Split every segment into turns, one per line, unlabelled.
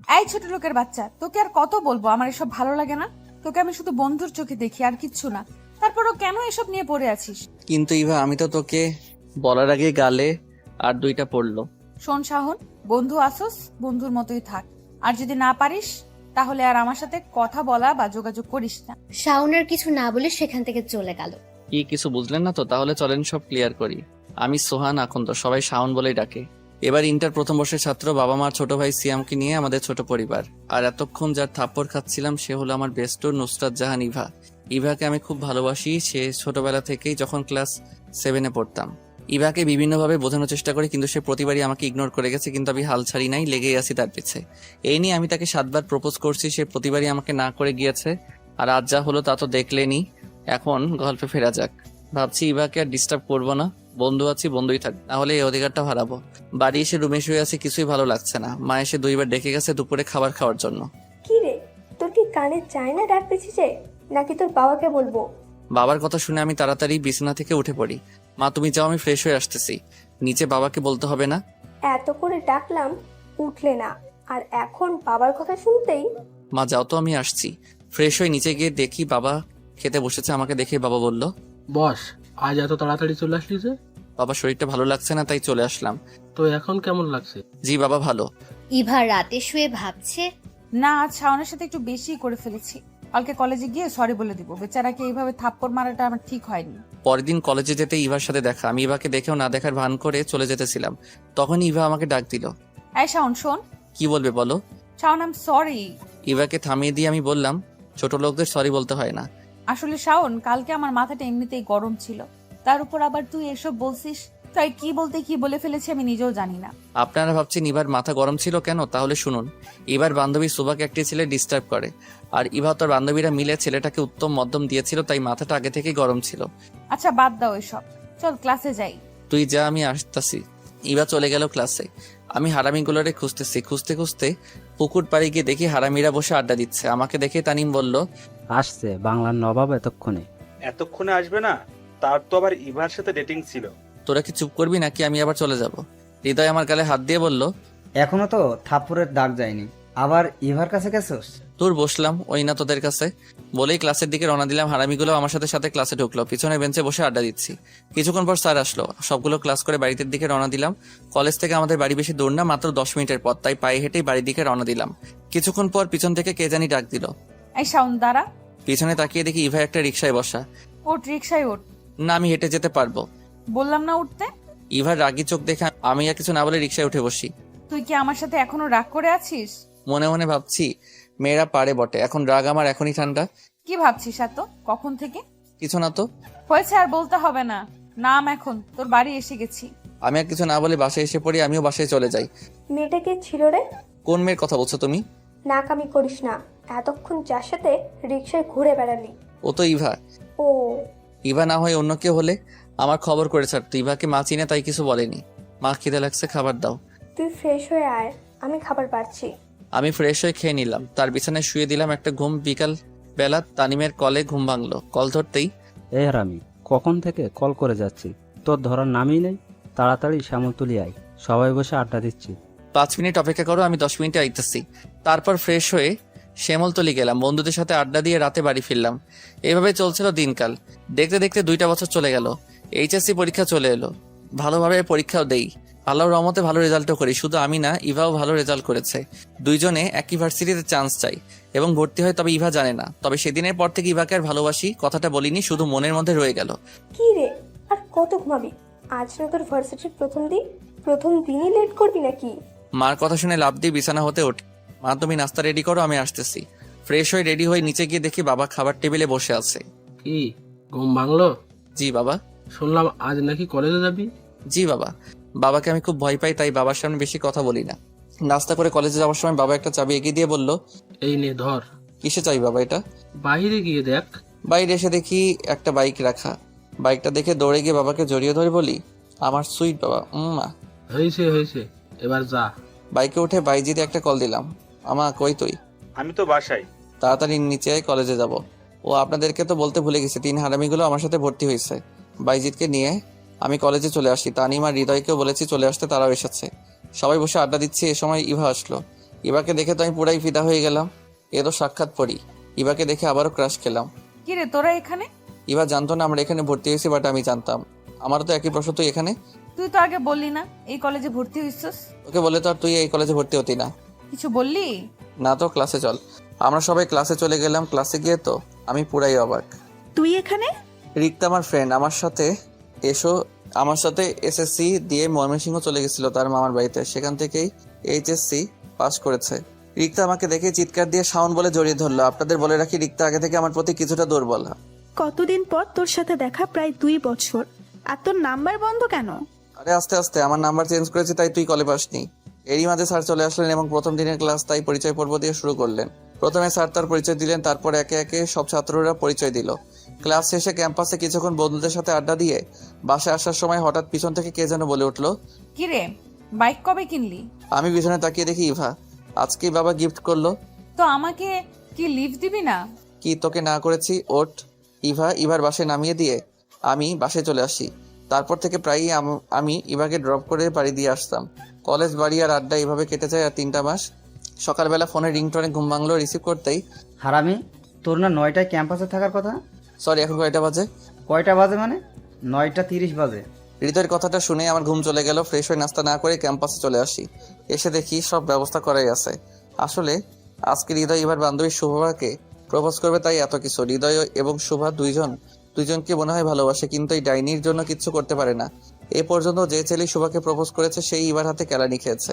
এই ছোট লোকের বাচ্চা, তোকে আর কত বলবো আমার এসব ভালো লাগে না। তোকে আমি শুধু বন্ধুর চোখে দেখি, আর কিচ্ছু না। তারপরও কেন এসব নিয়ে পড়ে আছিস?
কিন্তু ইভা, আমি তো তোকে বলার আগে গালে আর দুইটা পড়লো।
শোন শাহন, বন্ধু আসোস, বন্ধুর মতোই থাক। আর যদি না পারিস তাহলে আর আমার সাথে কথা বলা বা যোগাযোগ করিস না।
শাওনের কিছু না বলে সেখান থেকে চলে গেল।
কি কিছু বুঝলেন না তো? তাহলে চলেন সব ক্লিয়ার করি। আমি সোহান, এখন তো সবাই শাওন বলেই ডাকে। এবার ইন্টার প্রথম বর্ষের ছাত্র, বাবা মার ছোট ভাই সিয়ামকে নিয়ে আমাদের ছোট পরিবার। আর এতক্ষণ যার থাপ্পড় খাচ্ছিলাম সে হলো আমার বেস্টর নুসরাত জাহান ইভা। ইভাকে আমি খুব ভালোবাসি, সে ছোটবেলা থেকেই, যখন ক্লাস 7-এ পড়তাম। ইভাকে বিভিন্নভাবে বোঝানোর চেষ্টা করি, কিন্তু সে প্রতিবারই আমাকে ইগনোর করে গেছে, কিন্তু আমি হাল ছাড়ি নাই, লেগেই আছি তার পিছে। এই নিয়ে আমি তাকে 7বার প্রপোজ করছি, সে প্রতিবারই আমাকে না করে গিয়েছে। আর আজ যা হলো তা তো দেখলেনি। এখন গল্পে ফেরা যাক। ভাবছি ইভাকে আর ডিস্টার্ব করবো না, বন্ধু আছি, বন্ধুই থাক, নাহলে এই অধিকারটা হারাবো। বাড়ি এসে রুমে শুয়ে আছি, কিছুই ভালো লাগছে না। মা এসে 2বার ডেকে গেছে দুপুরে খাবার খাওয়ার জন্য।
কি রে, তোর কি কানে চায় না ডাক পেয়েছে, নাকি তোর বাবাকে বলবো?
বাবার কথা শুনে আমি তাড়াতাড়ি বিছানা থেকে উঠে পড়ি। মা তুমি যাও, আমি ফ্রেশ হয়ে আসতেছি। নিচে বাবাকে বলতে হবে না?
এত করে ডাকলাম, উঠলে না, আর এখন বাবার কথা শুনতেই।
মা যাও তো, আমি আসছি। ফ্রেশ হয়ে নিচে গিয়ে দেখি বাবা খেতে বসেছে। আমাকে দেখে বাবা বলল,
বস, আজ এত তাড়াতাড়ি চলে আসলি যে?
বাবা শরীরটা ভালো লাগছে না, তাই চলে আসলাম।
তো এখন কেমন লাগছে?
জি বাবা, ভালো।
ইভা রাতে শুয়ে ভাবছে,
না, আজ শাওনের সাথে একটু বেশি করে ফেলেছি। কালকে কলেজে গিয়ে সরি বলে দিব। বেচারাকে এইভাবে থাপ্পড় মারাটা আমার ঠিক হয়নি।
পরের দিন কলেজে যেতে ইভার সাথে দেখা। আমি ইভাকে দেখেও না দেখার ভান করে চলে যেতেছিলাম, তখন ইভা আমাকে ডাক দিল।
এই শাওন শোন।
কি বলবে বলো?
Shaon, I am sorry.
ইভাকে থামিয়ে দিয়ে আমি বললাম, ছোট লোকদের সরি বলতে হয় না।
আসলে শাওন, কালকে আমার মাথাটা এমনিতেই গরম ছিল, তার উপর আবার তুই এসব বলছিস, তাই কি বলতে কি বলে ফেলেছি আমি নিজেও জানি না।
আপনারা ভাবছেন ইভার মাথা গরম ছিল কেন? তাহলে শুনুন। ইভার বান্ধবী সুবাকে একটি ছেলে ডিস্টার্ব করে, আর ইভা তার বান্ধবীরা মিলে ছেলেটাকে উত্তম মধ্যম দিয়েছিল, তাই মাথাটা আগে থেকেই গরম ছিল।
আচ্ছা বাদ দাও এসব, চল ক্লাসে যাই।
তুই যা, আমি আসতাছি। ইভা চলে গেল ক্লাসে। আমি হারামিগুলোরে খুঁজতেছি। খুঁজতে খুঁজতে পুকুর পাড়ে গিয়ে দেখি হারামিরা বসে আড্ডা দিচ্ছে। আমাকে দেখে তানিম বলল,
আসছে বাংলার নবাব এতক্ষণে।
এতক্ষণে আসবে না? তার তো আবার ইভার সাথে ডেটিং ছিল।
তোরা কি চুপ করবি নাকি আমি আবার চলে যাব? হৃদয় আমার গালে হাত দিয়ে বলল,
এখনো তো থাপ্পড়ের দাগ যায়নি, আবার ইভার কাছে গেছোস?
তোর বসলাম ওই না তোদের কাছে। বলেই ক্লাসের দিকে রওনা দিলাম। হারামিগুলো আমার সাথে সাথে ক্লাসে ঢুকলো। পিছনের বেঞ্চে বসে আড্ডা দিচ্ছি। কিছুক্ষণ পর স্যার আসলো। সবগুলো ক্লাস করে বাড়িতে দিকে রওনা দিলাম। কলেজ থেকে আমাদের বাড়ি বেশি দূর না, মাত্র 10 মিনিটের পথ, তাই পায়ে হেঁটেই বাড়ির দিকে রওনা দিলাম। কিছুক্ষণ পর পিছন থেকে কে জানি ডাক দিল।
এই শাওন দাঁড়া।
পিছনে তাকিয়ে দেখি ইভা একটা রিকশায় বসা।
ওঠ, রিক্সায় ওঠ।
না, আমি হেঁটে যেতে পারবো।
বললাম না উঠতে।
ইভার রাগি চোখ দেখে আমি আর কিছু না বলে রিকশায় উঠে বসি।
তুই কি আমার সাথে এখনো রাগ করে আছিস?
মনে মনে ভাবছি, মেয়েরা পারে বটে, এখন রাগ আমার এখনই ঠান্ডা।
কি ভাবছিস এত কখন থেকে?
কিছু না তো।
হয়েছে, আর বলতে হবে না। নাম, এখন তোর বাড়ি এসে গেছি।
আমি আর কিছু না বলে বাসায় এসে পড়ি। আমিও বাসায় চলে যাই।
মেয়েটা কে ছিল রে?
কোন মেয়ের কথা বলছো তুমি?
নাকামি করিস না, এতক্ষণ যার সাথে রিক্সায় ঘুরে বেড়ালি।
ও তো ইভা।
ও,
ইভা না হয় অন্য কেউ হলে আমার খবর করে ছাড়তো। ইভাকে মা চিনে, তাই কিছু বলেনি। মা, খিদে লাগছে, খাবার দাও।
তুই ফ্রেশ হয়ে আয়, আমি খাবার পাচ্ছি।
আমি ফ্রেশ হয়ে খেয়ে নিলাম। তার বিছানায় শুয়ে দিলাম একটা ঘুম। বিকাল বেলা তানিমের কলে ঘুম ভাঙলো। কল ধরতেই,
এই হারামি, কখন থেকে কল করে যাচ্ছি, তোর ধরার নামই নেই। তাড়াতাড়ি শ্যামলতলি আয়, সবাই বসে আড্ডা দিচ্ছি।
5 মিনিট অপেক্ষা করো, আমি 10 মিনিটে আইতেছি। তারপর ফ্রেশ হয়ে শ্যামলতলি গেলাম। বন্ধুদের সাথে আড্ডা দিয়ে রাতে বাড়ি ফিরলাম। এভাবে চলছিল দিনকাল। দেখতে দেখতে 2টা বছর চলে গেল। এইচএসসি পরীক্ষা চলে এলো। ভালোভাবে পরীক্ষাও দেই, আল্লাহর রহমতে ভালো রেজাল্টও করি। শুধু আমি না, ইভাও ভালো রেজাল্ট করেছে। দুইজনে একই ভার্সিটিতে চান্স চাই এবং ভর্তি হয়, তবে ইভা জানে না। তবে সেদিনের পর থেকে ইভাকে আর ভালোবাসি কথাটা বলিনি, শুধু মনের মধ্যে রয়ে গেল।
কি রে, আর কত ঘুমাবি? আজ না তোর ভার্সিটির প্রথম দিন, প্রথম দিনই লেট করবি নাকি?
মার কথা শুনে লাফ দিয়ে বিছানা হতে ওঠে। মা, তুমি নাস্তা রেডি করো, আমি আসতেছি। ফ্রেশ হয়ে রেডি হয়ে নিচে গিয়ে দেখি বাবা খাবার টেবিলে বসে আছে।
কি ঘুম ভাঙলো?
জি বাবা।
শুনলাম আজ নাকি কলেজে যাবি।
জি বাবা। বাবাকে আমি খুব ভয় পাই, তাই বাবার সামনে বেশি কথা বলি না। নাস্তা করে কলেজে যাওয়ার সময় বাবা একটা চাবি এগিয়ে দিয়ে বলল,
এই নে ধর।
কিসে চাই বাবা এটা?
বাইরে গিয়ে দেখ।
বাইরে এসে দেখি একটা বাইক রাখা। বাইকটা দেখে দৌড়ে গিয়ে বাবাকে জড়িয়ে ধরে বলি, আমার সুইট বাবা।
হয়েছে হয়েছে, এবার যা।
বাইকে উঠে বাইজিতে একটা কল দিলাম। আমা, কই তুই?
আমি তো বাসায়।
তাড়াতাড়ি নিচে আয়, কলেজে যাব। ও আপনাদেরকে তো বলতে ভুলে গেছি, 3 হারামিগুলো আমার সাথে ভর্তি হয়েছে। বাইজিৎকে নিয়ে আমি কলেজে চলে আসি। তানিম আর হৃদয়কেও বলেছি চলে আসতে, তারাও এসেছে। সবাই বসে আড্ডা দিচ্ছি। এ সময় ইভা আসলো। ইভাকে দেখে তো আমি পুরাই ফিদা হয়ে গেলাম। এ তো সাক্ষাৎ পড়ি। ইভাকে দেখে আবারও ক্রাশ খেলাম।
কি রে তোরা এখানে?
ইভা জানতো না আমরা এখানে ভর্তি হয়েছি, বাট আমি জানতাম। আমারও তো একই প্রশ্ন, তুই এখানে?
তুই তো আগে বললি না এই কলেজে ভর্তি হইছিস।
ওকে বলে তো আর তুই এই কলেজে ভর্তি হতি না।
কিছু বললি?
না তো, ক্লাসে চল। আমরা সবাই ক্লাসে চলে গেলাম। ক্লাসে গিয়ে তো আমি পুরাই অবাক।
তুই এখানে?
রিক্তা আমার ফ্রেন্ড, আমার সাথে এসএসসি দিয়ে ময়মনসিংহ চলে গেছিল তার মামার বাড়িতে। সেখান থেকেই এইচএসসি পাস করেছে। রিক্তা আমাকে দেখে চিৎকার দিয়ে শাওন বলে জড়িয়ে ধরলো। আপনাদের বলে রাখি, রিক্তা আগে থেকে আমার প্রতি কিছুটা দুর্বল।
কতদিন পর তোর সাথে দেখা, প্রায় 2 বছর। আর তোর নাম্বার বন্ধ কেন?
আরে আস্তে আস্তে, আমার নাম্বার চেঞ্জ করেছি তাই তুই কলে পাসনি। এরই মাঝে স্যার চলে আসলেন এবং প্রথম দিনের ক্লাস তাই পরিচয় পর্ব দিয়ে শুরু করলেন। প্রথমে স্যার তার পরিচয় দিলেন, তারপর একে একে সব ছাত্ররা পরিচয় দিল। ক্লাস শেষে ক্যাম্পাসে কিছুক্ষণ বন্ধুদের সাথে আড্ডা দিয়ে বাসায় আসার সময় হঠাৎ পিছন থেকে কে যেন বলে উঠলো,
কি রে বাইক কবে কিনলি?
আমি পিছনে তাকিয়ে দেখি ইভা। আজকেই বাবা গিফট করলো।
তো আমাকে কি লিভ দিবি না?
কি তোকে না করেছি? ওঠ। ইভার বাসায় নামিয়ে দিয়ে আমি বাসায় চলে আসি। তারপর থেকে প্রায়ই আমি ইভাকে ড্রপ করে বাড়ি দিয়ে আসতাম। কলেজ, বাড়ি আর আড্ডা এভাবে কেটে যায় আর 3টা মাস। সকালবেলা ফোনে রিংটোনে ঘুম ভাঙলো। রিসিভ করতেই,
হারামি, তোর না 9টায় ক্যাম্পাসে থাকার কথা?
সরি এখন কয়টা বাজে?
কয়টা বাজে মানে? 9টা 30 বাজে।
হৃদয়ের কথাটা শুনে আমার ঘুম চলে গেল। ফ্রেশ হয়ে নাস্তা না করে ক্যাম্পাসে চলে আসি। এসে দেখি সব ব্যবস্থা করাই আছে। আসলে আজকে হৃদয় এবার বান্ধবী শুভাকে প্রপোজ করবে, তাই এত কিছু। হৃদয় এবং শুভা দুইজনকে মনে হয় ভালোবাসে, কিন্তু এই ডাইনির জন্য কিচ্ছু করতে পারে না। এ পর্যন্ত যে ছেলে শুভাকে প্রপোজ করেছে সেই এবার হাতে কেলানি খেয়েছে,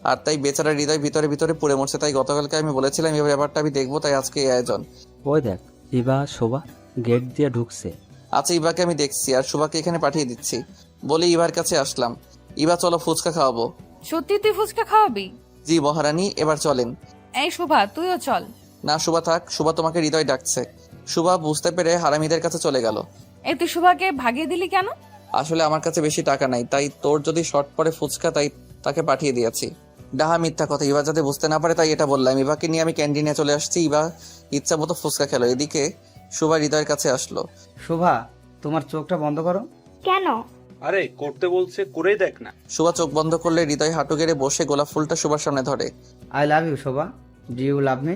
আর তাই বেচারা হৃদয় ভিতরে ভিতরে পুড়ে মরছে। তাই গতকালকে আমি বলেছিলাম এবার ব্যাপারটা আমি দেখবো, তাই আজকে এই আয়োজন।
ওই দেখ, ইভা শোভা গেট দিয়ে ঢুকছে।
আচ্ছা, ইভাকে আমি দেখছি আর শুভাকে এখানে পাঠিয়ে দিচ্ছি বলে ইভার কাছে আসলাম। ইভা চলো, ফুচকা খাওয়াবো।
সত্যি তুই ফুচকা খাওয়াবি?
জি মহারানী, এবার চলেন।
এই শোভা তুইও চল।
না শুভা থাক, শুভা তোমাকে হৃদয় ডাকছে। শুভা বুঝতে পেরে হারামিদের কাছে চলে গেল।
এই তুই শোভাকে ভাগিয়ে দিলি কেন?
আসলে আমার কাছে বেশি টাকা নাই, তাই তোর যদি শর্ট পড়ে ফুচকা, তাই তাকে পাঠিয়ে দিয়েছি। ডাহা মিথ্যা কথা, ইভা যাতে বুঝতে না পারে তাই এটা বললাম। ইভাকে নিয়ে আমি ক্যান্টিনে চলে আসছি। ইভা ইচ্ছা মতো ফুচকা খেলো। এদিকে শুভা হৃদয়ের কাছে আসলো।
শোভা, তোমার চোখটা বন্ধ করো।
কেন?
আরে করতে বলছে, করেই দেখ না।
শুভা চোখ বন্ধ করলে হৃদয় হাঁটু গেড়ে বসে গোলাপ ফুলটা শুভার সামনে ধরে।
I love you Shobha. Do you love me?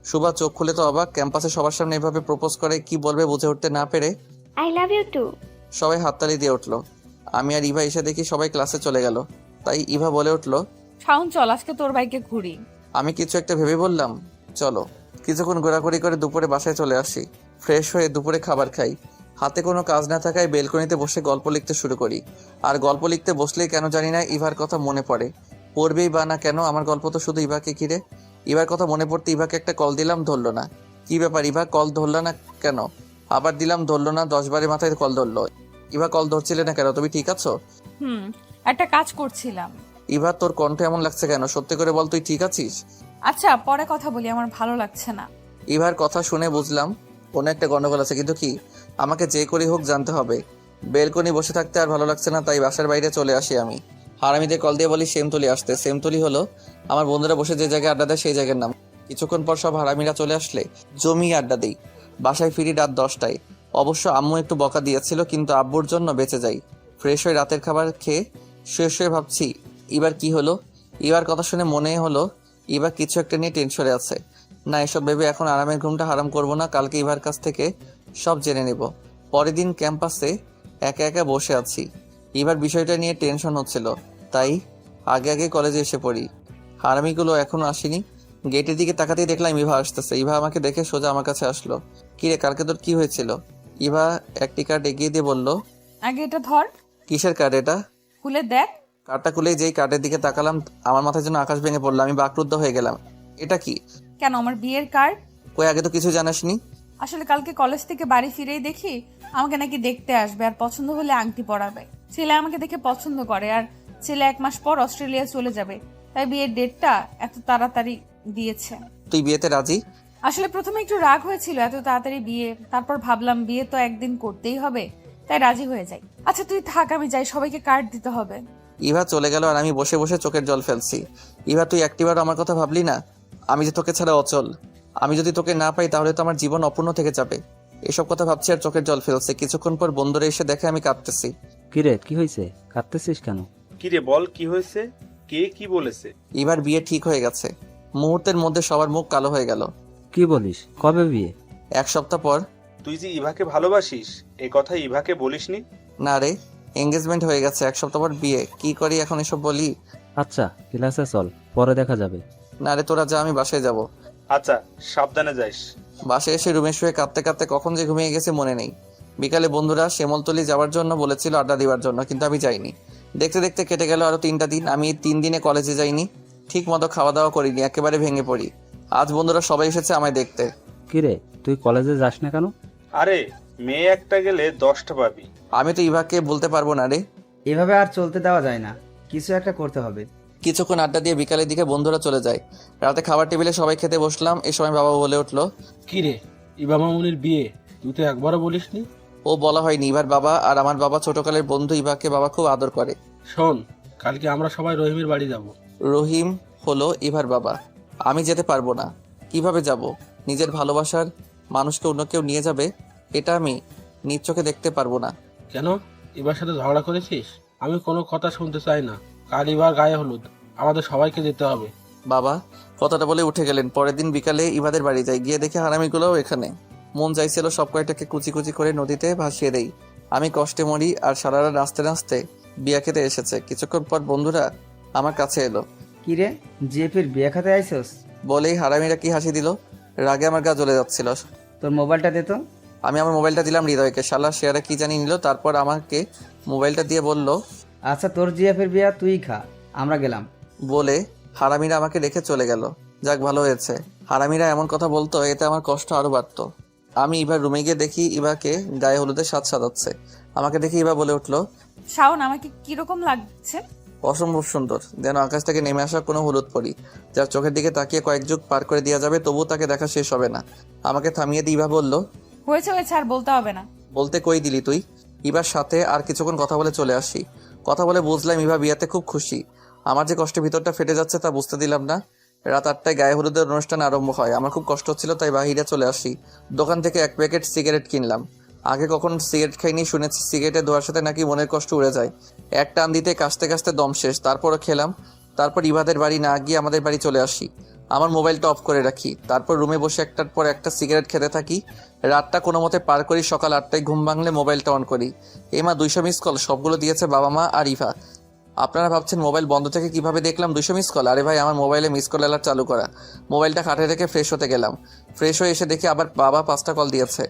Shubha চোখ খুলে তো অবাক। ক্যাম্পাসে সবার সামনে এভাবে প্রপোজ করে, কি বলবে বুঝে উঠতে না পেরে
আই লাভ ইউ টু।
সবাই হাততালি দিয়ে উঠলো। আমি আর ইভা এসে দেখি সবাই ক্লাসে চলে গেল। তাই ইভা বলে উঠলো,
শাওন চল আজকে তোর বাইকে ঘুরি।
আমি কিছু একটা ভেবে বললাম, চলো। কিছুক্ষণ ঘোরাঘুরি করে দুপুরে বাসায় চলে আসি। ফ্রেশ হয়ে দুপুরে খাবার খাই। হাতে কোনো কাজ না থাকায় বেলকনিতে বসে গল্প লিখতে শুরু করি। আর গল্প লিখতে বসলেই কেন জানি না ইভার কথা মনে পড়ে। পড়বেই বা না কেন, আমার গল্প তো শুধু ইভাকে ঘিরে। ইভার কথা মনে পড়তে ইভাকে একটা কল দিলাম, ধরলো না। কি ব্যাপার ইভা, কল ধরলো না কেন? আবার দিলাম, ধরলো না। 10 বারের মাথায় কল ধরলো। ইভা কল ধরছিলে না কেন? তুমি ঠিক আছো?
একটা কাজ করছিলাম।
ইভা তোর কণ্ঠ এমন লাগছে কেন? সত্যি করে বল, তুই ঠিক আছিস?
আচ্ছা পরে কথা বলি, আমার ভালো লাগছে না।
ইভার কথা শুনে বুঝলাম কোনো একটা গন্ডগোল আছে, কিন্তু কি? আমাকে যে করেই হোক জানতে হবে। বেলকনি বসে থাকতে আর ভালো লাগছে না, তাই বাসার বাইরে চলে আসি আমি। হারামিদের কল দিয়ে বলি সেমতলি আসতে। সেমতলি হলো আমার বন্ধুরা বসে যে জায়গায় আড্ডা দেয় সেই জায়গার নাম। কিছুক্ষণ পর সব হারামিরা চলে আসলে জমিয়ে আড্ডা দিই। বাসায় ফিরি রাত 10টায়। অবশ্য আম্মু একটু বকা দিয়েছিল, কিন্তু আব্বুর জন্য বেঁচে যাই। ফ্রেশ হয়ে রাতের খাবার খেয়ে শুয়ে ভাবছি এবার কি হলো। এবার কথা শুনে মনে হলো এবার কিছু একটা নিয়ে টেনশনে আছে। না, এসব ভেবে এখন আরামের ঘুমটা হারাম করব না। কালকে ইভার কাছ থেকে সব জেনে নেব। পরের দিন ক্যাম্পাসে একা একা বসে আছি। এবার বিষয়টা নিয়ে টেনশন হচ্ছিল, তাই আগে কলেজে এসে পড়ি। হারামিগুলো এখনো আসেনি। গেটের দিকে তাকাতেই দেখলাম ইভা আসতেছে। ইভা আমাকে দেখে সোজা আমার কাছে আসলো। কিরে, কালকে তোর কি হয়েছিল? ইভা একটি কার্ড এগিয়ে দিয়ে বলল,
আগে এটা ধর।
কিসের কার্ড এটা?
খুলে দেখ।
কার্ডটা খুলে যেই কার্ডের দিকে তাকালাম, আমার মাথায় যেন আকাশ ভেঙে পড়লো। আমি বাকরুদ্ধ হয়ে গেলাম। এটা কি?
কেন, আমার বিয়ের কার্ড।
কই, আগে তো কিছু জানাসনি।
আসলে কালকে কলেজ থেকে বাড়ি ফিরেই দেখি আমাকে নাকি দেখতে আসবে আর পছন্দ হলে আংটি পরাবে। ছেলে আমাকে দেখে পছন্দ করে, আর ছেলে 1 মাস পর অস্ট্রেলিয়া চলে যাবে, তাই বিয়ের ডেটটা এত তাড়াতাড়ি দিয়েছে।
তুই বিয়েতে রাজি?
আসলে প্রথমে একটু রাগ হয়েছিল এত তাড়াতাড়ি বিয়ে, তারপর ভাবলাম বিয়ে তো একদিন করতেই হবে, তাই রাজি হয়ে যাই। আচ্ছা তুই থাক, আমি যাই, সবাইকে কার্ড দিতে হবে।
ইভা চলে গেল আর আমি বসে বসে চোখের জল ফেলছি। ইভা, তুই একটিবার আমার কথা ভাবলি না? আমি যে তোকে ছাড়া অচল। আমি যদি তোকে না পাই তাহলে তো আমার জীবন অপূর্ণ থেকে যাবে। এসব কথা ভাবছি আর চোখের জল ফেলছে। কিছুক্ষণ পর বন্ধুরা এসে দেখে আমি কাঁদতেছি।
কিরে, কি হয়েছে? কাঁদতেছিস কেন?
কি রে বল, কি হয়েছে? কে কি বলেছে?
এবার বিয়ে ঠিক হয়ে গেছে। মুহূর্তের মধ্যে সবার মুখ কালো হয়ে গেল।
কি বলিস, কবে বিয়ে?
1 সপ্তাহ পর।
তুই যে ইভাকে ভালোবাসিস এ কথা ইভাকে বলিসনি?
না রে, এঙ্গেজমেন্ট হয়ে গেছে, 1 সপ্তাহ পর বিয়ে। কি করি এখন এসব বলি?
আচ্ছা ক্লাসে চল, পরে দেখা যাবে।
না রে, তোরা যা, আমি বাসায় যাব।
আচ্ছা, সাবধানে যাইস।
বাসায় এসে রুমে শুয়ে কাঁদতে কাঁদতে কখন যে ঘুমিয়ে গেছে মনে নেই। বিকালে বন্ধুরা শ্যামলতলি যাওয়ার জন্য বলেছিল, আড্ডা দেওয়ার জন্য, কিন্তু আমি যাইনি। দেখতে দেখতে কেটে গেল আরো 3টা দিন। আমি এই 3 দিনে কলেজে যাইনি, ঠিক মতো খাওয়া দাওয়া করিনি, একেবারে ভেঙে পড়ি। আজ বন্ধুরা সবাই এসেছে আমায় দেখতে।
কিরে, তুই কলেজে যাস না কেন?
আরে, মেয়ে একটা গেলে 10টা পাবি।
আমি তো ইভাকে বলতে পারবো না রে।
এভাবে আর চলতে দেওয়া যায় না, কিছু একটা করতে হবে।
কিছুক্ষণ আড্ডা দিয়ে বিকালের দিকে বন্ধুরা চলে যায়। রাতে খাবার টেবিলে সবাই খেতে বসলাম। এই সময় বাবা বলে উঠলো,
কি রে, ইভা মামুনির বিয়ে তুই তো একবারও বলিসনি।
ও বলা হয়নি। ইভার বাবা আর আমার বাবা ছোটকালের বন্ধু। ইভাকে বাবা খুব আদর করে।
শোন, কালকে আমরা সবাই রহিমের বাড়ি যাব।
রহিম হলো ইভার বাবা। আমি যেতে পারবো না। কিভাবে যাব? নিজের ভালোবাসার মানুষকে অন্য কেউ নিয়ে যাবে, এটা আমি নিজ চোখে দেখতে পারবো না।
কেন, ইভার সাথে ঝগড়া করেছিস? আমি কোনো কথা শুনতে চাই না। কাল ইভার গায়ে হলুদ, আমাদের সবাইকে যেতে হবে।
বাবা কথাটা বলে উঠে গেলেন। পরের দিন বিকালে ইভাদের বাড়ি যাই। গিয়ে দেখে হারামিগুলোও এখানে। মন চাইছিল সব কয়টাকে কুচি কুচি করে নদীতে ভাসিয়ে দেই। আমি কষ্টে মরি আর সারা রাত নাচতে নাচতে বিয়া খেতে এসেছে। কিছুক্ষণ পর বন্ধুরা আমার কাছে এলো।
কি রে, জিএফের বিয়ে খাতে আইসস?
বলেই হারামিরা কি হাসি দিল। রাগে আমার গা জ্বলে যাচ্ছিল।
তোর মোবাইলটা দে তো।
আমি আমার মোবাইলটা দিলাম হৃদয়কে। শালা শেয়ারে কি জানি নিল। তারপর আমাকে মোবাইলটা দিয়ে বলল,
আচ্ছা, তোর জিএফের বিয়ে তুই খা, আমরা গেলাম।
বলে হারামিরা আমাকে রেখে চলে গেল। যাক, ভালো হয়েছে। হারামিরা এমন কথা বলতো, এতে আমার কষ্ট আরো বাড়তো। আমি ইভার রুমে গিয়ে দেখি ইভাকে গায়ে হলুদের সাজ সাজাচ্ছে। আমাকে দেখে ইভা বলে উঠলো,
শাওন, আমাকে কিরকম লাগছে?
অসম্ভব সুন্দর, যেন আকাশ থেকে নেমে আসা কোনো হলুদ পরি, যার চোখের দিকে তাকিয়ে কয়েক যুগ পার করে দেওয়া যাবে, তবুও তাকে দেখা শেষ হবে না। আমাকে থামিয়ে দিয়ে ইভা বলল,
হয়েছে হয়েছে, আর বলতে হবে না।
বলতে কই দিলি তুই? ইভার সাথে আর কিছুক্ষণ কথা বলে চলে আসি। কথা বলে বুঝলাম ইভা বিয়াতে খুব খুশি। আমার যে কষ্টের ভিতরটা ফেটে যাচ্ছে তা বুঝতে দিলাম না। রাত 8টায় গায়ে হলুদের অনুষ্ঠান আরম্ভ হয়। আমার খুব কষ্ট হচ্ছিল, তাই বাহিরে চলে আসি। দোকান থেকে 1 প্যাকেট সিগারেট কিনলাম। আগে কখন সিগারেট খাইনি, শুনেছি সিগারেটের ধোয়ার সাথে নাকি মনের কষ্ট উড়ে যায়। এক টান দিতে কাশতে কাশতে দম শেষ। তারপরও খেলাম। তারপর ইভাদের বাড়ি না গিয়ে আমাদের বাড়ি চলে আসি। আমার মোবাইলটা অফ করে রাখি। তারপর রুমে বসে একটার পর একটা সিগারেট খেতে থাকি। রাতটা কোনো মতে পার করি। সকাল 8টায় ঘুম ভাঙলে মোবাইলটা অন করি। মা 200 মিস কল, সবগুলো দিয়েছে বাবা মা আর ইভা। আপনারা ভাবছেন মোবাইল বন্ধ থেকে কিভাবে দেখলাম 200 মিস কল? আরে ভাই, আমার মোবাইলে মিস কল অ্যালার্ট চালু করা। মোবাইলটা খাটে রেখে ফ্রেশ হতে গেলাম। ফ্রেশ হয়ে এসে দেখি আবার বাবা 5টা কল দিয়েছে।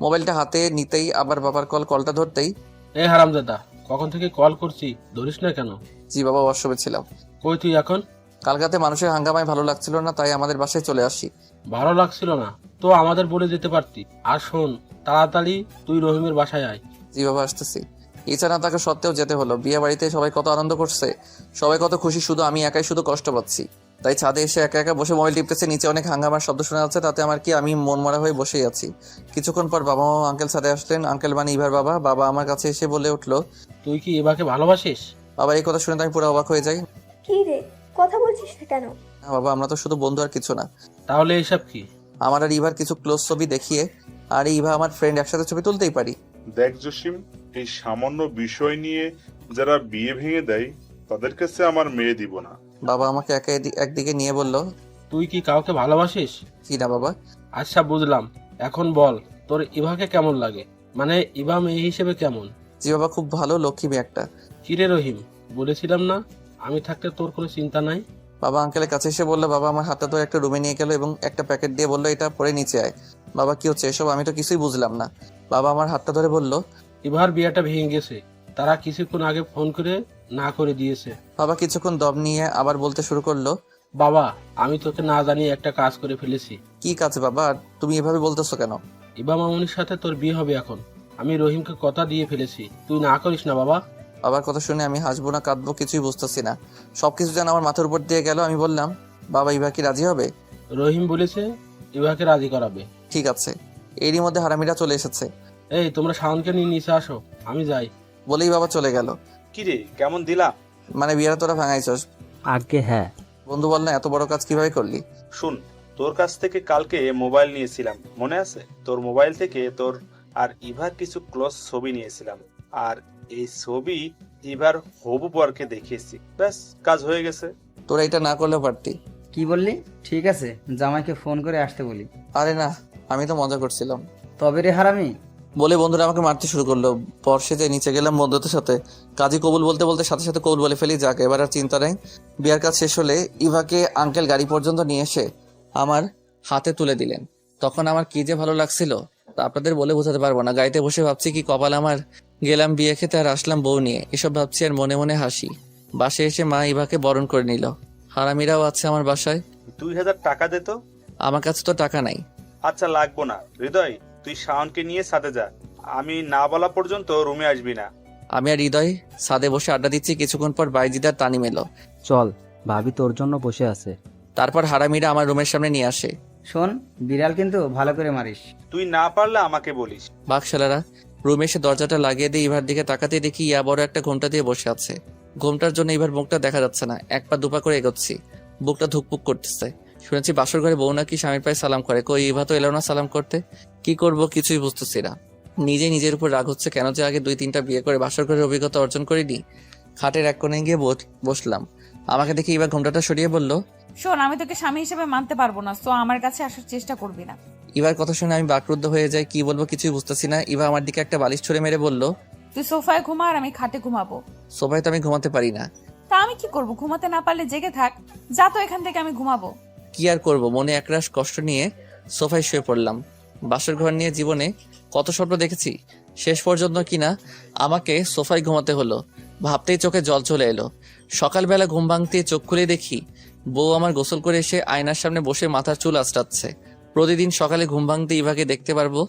মোবাইলটা হাতে নিতেই আবার বাবার কলটা ধরতেই,
এই হারামজাদা, কখন থেকে কল করছি, ধরিস না কেন?
জি বাবা, ওয়াশরুমে ছিলাম।
কই তুই এখন?
কালকাতে মানুষের হাঙ্গামায় ভালো লাগছিল না, তাই আমাদের বাসায় চলে আসি।
ভালো লাগছিল না তো আমাদের বলে যেতে পারতি। আর শোন, তাড়াতাড়ি তুই রহিমের বাসায় আয়।
জি বাবা, আসতেছি। ইচ্ছা না থাকা সত্ত্বেও যেতে হলো। বিয়ে বাড়িতে সবাই কত আনন্দ করছে, সবাই কত খুশি, শুধু আমি একাই শুধু কষ্ট পাচ্ছি। তাই ছাদে এসে একা একা বসে মোবাইল টিপতেছে। নিচে অনেক হাঙ্গামার শব্দ শোনা যাচ্ছে, তাতে আমার কি, আমি মন মরা হয়ে বসেই আছি। কিছুক্ষণ পর বাবা মা আঙ্কেল ছাদে আসলেন। আঙ্কেল মানে ইভার বাবা। বাবা আমার কাছে এসে বলে উঠলো,
তুই কি এবাকে ভালোবাসিস?
বাবা এই কথা শুনে তো আমি পুরো অবাক হয়ে যাই।
কি রে, কথা বলছিস না কেন?
না বাবা, আমরা তো শুধু বন্ধু আর কিছু না।
তাহলে এইসব কি?
আমার আর ইভার কিছু ক্লোজ ছবি দেখিয়ে আর ইভা আমার ফ্রেন্ড একসাথে ছবি তুলতেই পারি।
দেখ জসিম, এই সামান্য বিষয় নিয়ে যারা বিয়ে ভেঙে দেয় তাদের কাছে আমার মেয়ে দিব না।
বাবা আমাকে একদিকে নিয়ে বলল,
তুই কি কাউকে ভালোবাসিস?
কি না বাবা।
আচ্ছা বুঝলাম, এখন বল তোর ইভাকে কেমন লাগে, মানে ইভা মেয়ে হিসেবে কেমন?
জি বাবা, খুব ভালো, লক্ষ্মী মেয়ে একটা।
কিরে রহিম, বলেছিলাম না আমি থাকতে তোর কোনো চিন্তা নাই?
বাবা আঙ্কেলের কাছে এসে বললো। বাবা আমার হাতটা ধরে একটা রুমে নিয়ে গেল এবং একটা প্যাকেট দিয়ে বললো, এটা পরে নিচে আয়। বাবা কি হচ্ছে এসব? আমি তো কিছুই বুঝলাম না। বাবা আমার হাতটা ধরে বলল,
ইভার বিয়েটা ভেঙে গেছে, তারা কিছুক্ষণ আগে ফোন করে না করে দিয়েছে।
বাবা কিছুক্ষণ দম নিয়ে আবার বলতে শুরু করলো,
বাবা আমি তোকে না জানিয়ে একটা কাজ করে ফেলেছি।
কি কাজ বাবা? আর তুমি এভাবে বলতেছো কেন?
ইভা মামুনির সাথে তোর বিয়ে হবে এখন। আমি রহিমকে কথা দিয়ে ফেলেছি, তুই না করিস না বাবা।
বাবার কথা শুনে আমি হাসবো না কাঁদবো কিছুই বুঝতেছি না। সবকিছু যেন আমার মাথার উপর দিয়ে গেল। আমি বললাম, বাবা ইভা কি রাজি হবে?
রহিম বলেছে ইভাকে রাজি করাবে।
ঠিক আছে। এরই মধ্যে হারামিরা চলে এসেছে।
এই তোমরা শাওনকে নিয়ে নিচে আসো, আমি যাই।
বলেই বাবা চলে গেল।
কি রে, কেমন দিলাম?
মানে বিয়েটা তোরা ভাঙাইছস?
আগে হ্যাঁ।
বন্ধু বল না, এত বড় কাজ কিভাবে করলি?
শুন, তোর কাছ থেকে কালকে মোবাইল নিয়েছিলাম, মনে আছে? তোর মোবাইল থেকে তোর আর ইভার কিছু ক্লোজ ছবি নিয়েছিলাম, আর এই ছবি ইভার হবু বরকে দেখিয়েছি। ব্যাস, কাজ হয়ে গেছে।
তোরা এটা না করলেও পারতি।
কি বললি? ঠিক আছে, জামাইকে ফোন করে আসতে বলি।
আরে না, আমি তো মজা করছিলাম।
তবে রে হারামি,
বলে বন্ধুরা আমাকে মারতে শুরু করলো। বর্ষে যে নিচে গেলাম বন্ধুদের সাথে, কাজী কবুল বলতে বলতে সাথে সাথে কবুল বলে ফেলি। যাক, এবার আর চিন্তা নেই। বিয়ার কাজ শেষ হলে ইভাকে আঙ্কেল গাড়ি পর্যন্ত নিয়ে এসে আমার হাতে তুলে দিলেন। তখন আমার কি যে ভালো লাগছিল তা আপনাদের বলে বোঝাতে পারবো না। গাড়িতে বসে ভাবছি কি কপাল আমার, গেলাম বিয়ে খেতে আর আসলাম বউ নিয়ে। এসব ভাবছি আর মনে মনে হাসি। বাসায় এসে মা ইভাকে বরণ করে নিল। হারামিরাও আছে আমার বাসায়।
2000 টাকা দে তো।
আমার কাছে তো টাকা নাই।
আচ্ছা, লাগবো না। হৃদয়, তুই শাওনকে নিয়ে সাথে যা। আমি না বলা পর্যন্ত রুমে আসবি না।
আমি আর হৃদয় ছাদে বসে আড্ডা দিচ্ছি। কিছুক্ষণ পর বাইজিদার তানিম এলো।
চল, ভাবি তোর জন্য বসে আছে।
তারপর হারামিরা আমার রুমের সামনে নিয়ে আসে।
শোন, বিড়াল কিন্তু ভালো করে মারিস।
তুই না পারলে আমাকে বলিস।
বাকশালারা রুমে এসে দরজাটা লাগিয়ে দিয়ে ইভার দিকে তাকাতে দেখি ইয়া বড় একটা ঘোমটা দিয়ে বসে আছে। ঘোমটার জন্য ইভার মুখটা দেখা যাচ্ছে না। এক পা দুপা করে এগোচ্ছি, বুকটা ধুকপুক করতেছে। শুনেছি বাসর ঘরে বউ নাকি স্বামীর পায়ে সালাম করে। কই ইভা তো এলো না সালাম করতে। কি করব কিছুই বুঝতেছি না। নিজের উপর রাগ হচ্ছে, কেন যে আগে 2-3টা বিয়ে করে বাসর ঘরের অভিজ্ঞতা অর্জন করিনি। খাটের এক কোণে গিয়ে বসলাম। আমাকে দেখে ইভা ঘোমটাটা সরিয়ে বলল,
শোন, আমি তোকে স্বামী হিসেবে মানতে পারবো না, তো আমার কাছে আসার চেষ্টা করবি না।
ইভার কথা শুনে আমি বাকরুদ্ধ হয়ে যাই। কি বলবো কিছুই বুঝতেছি না। ইভা আমার দিকে একটা বালিশ ছুঁড়ে মেরে বলল,
তুই সোফায় ঘুমা আর আমি খাটে ঘুমাবো।
সোফায় তো আমি ঘুমাতে পারি না।
তা আমি কি করব? ঘুমাতে না পারলে জেগে থাক। যা তো এখান থেকে, আমি ঘুমাবো।
কি আর করব, মনে একরাশ কষ্ট নিয়ে সোফায় শুয়ে পড়লাম। বাসর ঘর নিয়ে জীবনে কত স্বপ্ন দেখেছি, শেষ পর্যন্ত কিনা আমাকে সোফায় ঘুমাতে হলো। ভাবতেই চোখে জল চলে এলো। সকালবেলা ঘুম ভাঙতে চোখ খুলে দেখি বউ আমার গোসল করে এসে আয়নার সামনে বসে মাথার চুল আঁচড়াচ্ছে। প্রতিদিন সকালে ঘুম ভাঙতে ইভাকে দেখতে পারবো,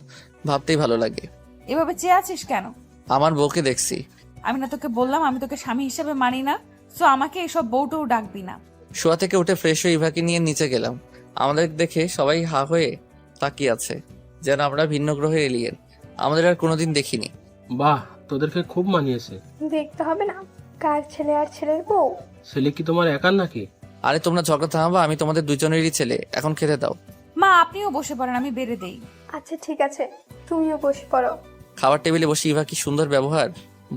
ভাবতেই ভালো লাগে।
এভাবে চেয়ে আছিস কেন?
আমার বউকে দেখছি।
আমি না তোকে বললাম আমি তোকে স্বামী হিসেবে মানি না? তো আমাকে এসব বউটও ডাকবি না।
শোয়া থেকে উঠে ফ্রেশ হয়ে ইভাকে নিয়ে নিচে গেলাম। আমাদের দেখে সবাই হা হয়ে তাকিয়ে আছে, যেন আমরা ভিন্ন গ্রহের এলিয়েন। আমাদের আর কোনোদিন দেখিনি।
বাহ, তোদেরকে খুব মানিয়েছে।
দেখতে হবে না কার ছেলে আর ছেলের বউ?
ছেলে কি তোমার একার নাকি?
আরে তোমরা ঝগড়া থামাবা, আমি তোমাদের দুজনেরই ছেলে। এখন খেতে দাও।
মা, আপনিও বসে পড়েন, আমি বেড়ে দেই।
আচ্ছা ঠিক আছে, তুমিও বসে পড়ো।
খাবার টেবিলে বসে ইভা কি সুন্দর ব্যবহার।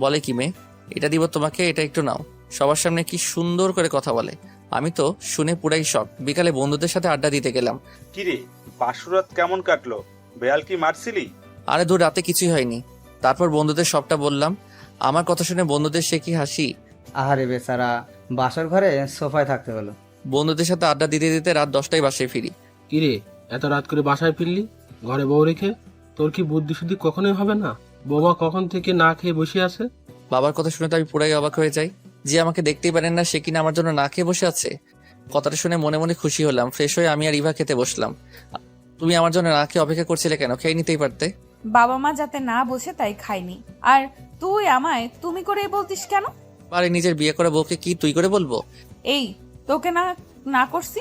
বলে কি মেয়ে, এটা দিব তোমাকে, এটা একটু নাও। সবার সামনে কি সুন্দর করে কথা বলে। আমি তো শুনে পুরাই শখ। বিকালে বন্ধুদের সাথে আড্ডা দিতে গেলাম।
কিরে, বাসুরাত কেমন কাটলো? বেয়াল কি মারছিলি?
আরে দূর, রাতে কিছুই হয়নি। তারপর বন্ধুদের সবটা বললাম। আমার কথা শুনে বন্ধুদের সে কি হাসি।
আহারে বেচারা, বাসর ঘরে সোফায় থাকতে হলো।
বন্ধুদের সাথে আড্ডা দিতে দিতে রাত 10টায় বাসায় ফিরি।
কিরে, এত রাত করে বাসায় ফিরলি ঘরে বউ রেখে? তোর কি বুদ্ধি শুদ্ধি কখনোই হবে না? বৌমা কখন থেকে না খেয়ে বসে আছে।
বাবার কথা শুনে তো আমি পুরাই অবাক হয়ে যাই। যে আমাকে দেখতেই পারেন না, সে কিনা আমার জন্য না খেয়ে বসে আছে। কথাটা শুনে মনে মনে খুশি হলাম। ফ্রেশ হয়ে আমি আর ইভা খেতে বসলাম। তুমি আমার জন্য না খেয়ে অপেক্ষা করছিলে কেন? খেয়ে নিতেই পারতে।
বাবা মা যাতে না বসে তাই খাইনি। আর তুই আমায় তুমি করে বলতিস কেন?
আরে নিজের বিয়ে করা বউকে কি তুই করে বলবো?
এই তোকে না না করছি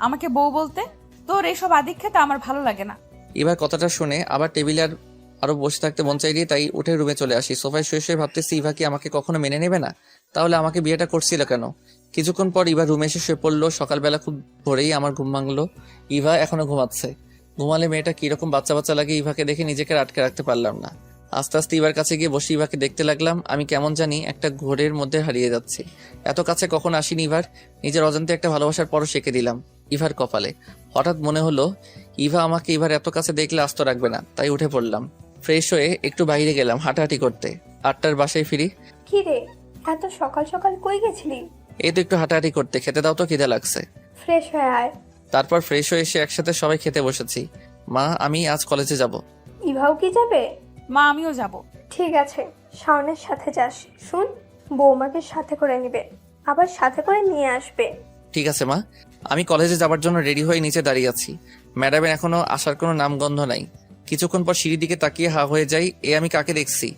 আমাকে বউ বলতে? তোর এইসব আদিক্ষেতা আমার ভালো লাগে না।
এবার কথাটা শুনে আবার টেবিলে আরো বসে থাকতে মন চাইলে তাই উঠে রুমে চলে আসি। সোফায় শুয়ে শুয়ে ভাবতেছি ইভা কি আমাকে কখনো মেনে নেবে না? তাহলে আমাকে বিয়েটা করছিল কেন? কিছুক্ষণ পর ইভা রুমে এসে শুয়ে পড়লো। সকালবেলা খুব ভোরেই আমার ঘুম ভাঙলো। ইভা এখনো ঘুমাচ্ছে। ঘুমালে মেয়েটা কিরকম বাচ্চা বাচ্চা লাগে। ইভাকে দেখে নিজেকে আটকে রাখতে পারলাম না। আস্তে আস্তে ইভার কাছে গিয়ে বসে ইভাকে দেখতে লাগলাম। আমি কেমন জানি একটা ঘোরের মধ্যে হারিয়ে যাচ্ছি। এত কাছে কখন আসিনি ইভার। নিজের অজান্তে একটা ভালোবাসার পরও সেঁকে দিলাম ইভার কপালে। হঠাৎ মনে হলো ইভা আমাকে ইভার এত কাছে দেখলে আস্ত রাখবে না, তাই উঠে পড়লাম। ফ্রেশ হয়ে একটু বাইরে গেলাম হাঁটাহাঁটি করতে। 8টার বাসায় ফিরি।
কি রে, এত সকাল সকাল কই গেছিলি?
এই তো একটু হাঁটাহাঁটি করতে। খেতে দাও তো, খিদে লাগছে।
ফ্রেশ হয়ে আয়।
তারপর ফ্রেশ হয়ে এসে একসাথে সবাই খেতে বসেছি। মা, আমি আজ কলেজে যাব।
ইভাও কি যাবে?
মা, আমিও যাব।
ঠিক আছে, শাওনের সাথে যাস। শুন, বৌমাকে সাথে করে নিবে, আবার সাথে করে নিয়ে আসবে।
ঠিক আছে মা। আমি কলেজে যাবার জন্য রেডি হয়ে নিচে দাঁড়িয়ে আছি। ম্যাডামের এখনো আসার কোনো নামগন্ধ নাই। কিছুক্ষণ পর সিঁড়ির দিকে তাকিয়ে হা হয়ে যাই। আমি কাকে দেখছি?